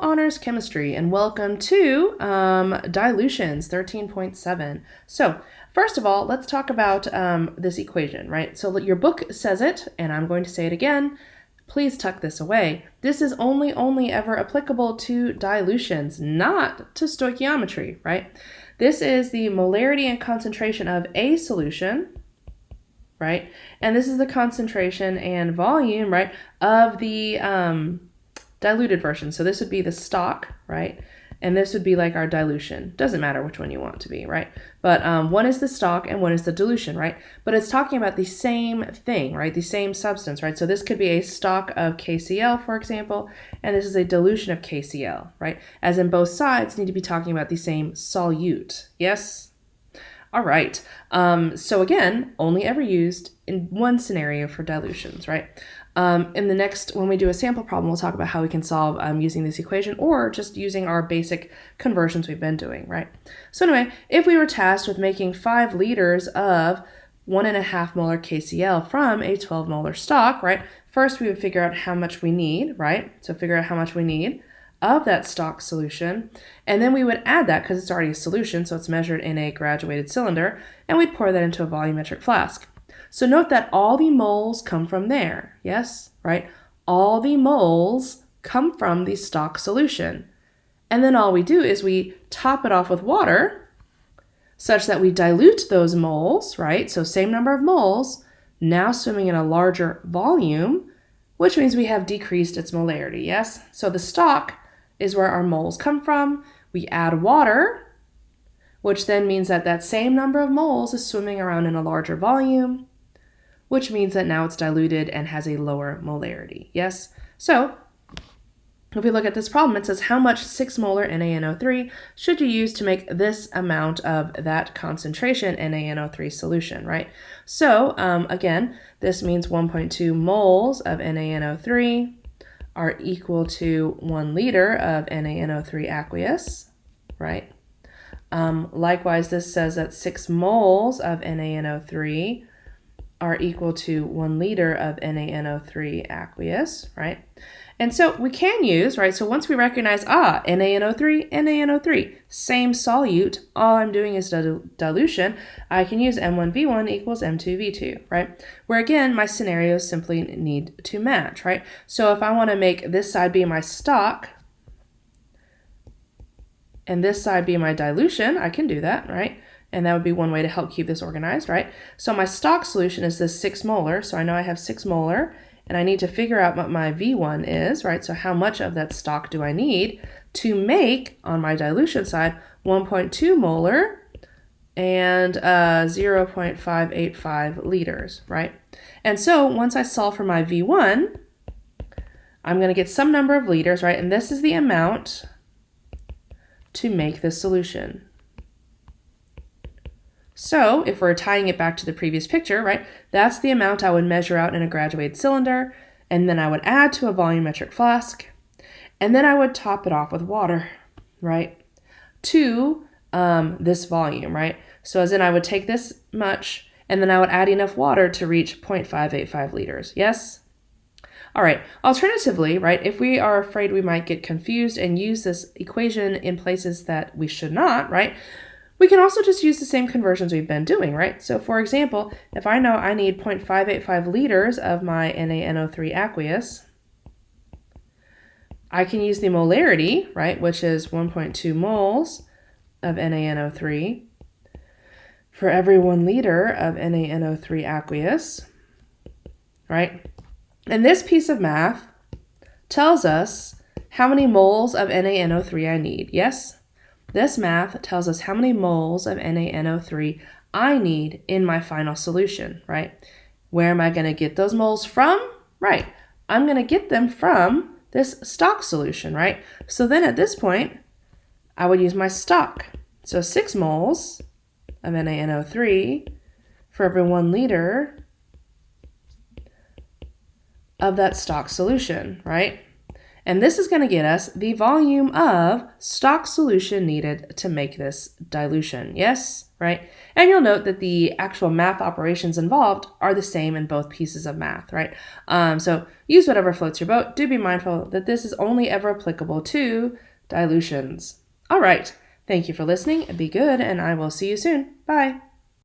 Honors Chemistry, and welcome to dilutions 13.7. So first of all, let's talk about this equation, right? So your book says it, and I'm going to say it again. Please tuck this away. This is only ever applicable to dilutions, not to stoichiometry, right? This is the molarity and concentration of a solution, right? And this is the concentration and volume, right, of the diluted version. So this would be the stock, right? And this would be like our dilution. Doesn't matter which one you want to be, right? But one is the stock and one is the dilution, right? But it's talking about the same thing, right? The same substance, right? So this could be a stock of KCl, for example, and this is a dilution of KCl, right? As in both sides need to be talking about the same solute, yes? All right, so again, only ever used in one scenario for dilutions, right? In the next, when we do a sample problem, we'll talk about how we can solve using this equation or just using our basic conversions we've been doing, right? So anyway, if we were tasked with making 5 liters of 1.5 molar KCl from a 12 molar stock, right? First, we would figure out how much we need, right? So figure out how much we need of that stock solution, and then we would add that because it's already a solution, so it's measured in a graduated cylinder, and we'd pour that into a volumetric flask. So note that all the moles come from there, yes, right? All the moles come from the stock solution. And then all we do is we top it off with water such that we dilute those moles, right? So same number of moles, now swimming in a larger volume, which means we have decreased its molarity, yes? So the stock is where our moles come from. We add water, which then means that that same number of moles is swimming around in a larger volume, which means that now it's diluted and has a lower molarity, yes? So if we look at this problem, it says how much 6 molar NaNO3 should you use to make this amount of that concentration NaNO3 solution, right? So again, this means 1.2 moles of NaNO3 are equal to 1 liter of NaNO3 aqueous, right? Likewise, this says that 6 moles of NaNO3 are equal to 1 liter of NaNO3 aqueous, right? And so we can use, right, so once we recognize, NaNO3, same solute, all I'm doing is dilution, I can use M1V1 equals M2V2, right? Where again, my scenarios simply need to match, right? So if I want to make this side be my stock, and this side be my dilution, I can do that, right? And that would be one way to help keep this organized, right? So my stock solution is this 6 molar, so I know I have 6 molar, and I need to figure out what my V1 is, right? So how much of that stock do I need to make, on my dilution side, 1.2 molar and 0.585 liters, right? And so once I solve for my V1, I'm going to get some number of liters, right? And this is the amount to make this solution. So if we're tying it back to the previous picture, right, that's the amount I would measure out in a graduated cylinder, and then I would add to a volumetric flask, and then I would top it off with water, right, to this volume, right? So as in I would take this much, and then I would add enough water to reach 0.585 liters, yes? All right, alternatively, right, if we are afraid we might get confused and use this equation in places that we should not, right, we can also just use the same conversions we've been doing, right? So for example, if I know I need 0.585 liters of my NaNO3 aqueous, I can use the molarity, right, which is 1.2 moles of NaNO3 for every 1 liter of NaNO3 aqueous, right? And this piece of math tells us how many moles of NaNO3 I need, yes? This math tells us how many moles of NaNO3 I need in my final solution, right? Where am I going to get those moles from? Right, I'm going to get them from this stock solution, right? So then at this point, I would use my stock. So 6 moles of NaNO3 for every 1 liter of that stock solution, right? And this is going to get us the volume of stock solution needed to make this dilution. Yes, right? And you'll note that the actual math operations involved are the same in both pieces of math, right? So use whatever floats your boat. Do be mindful that this is only ever applicable to dilutions. All right. Thank you for listening. Be good, and I will see you soon. Bye.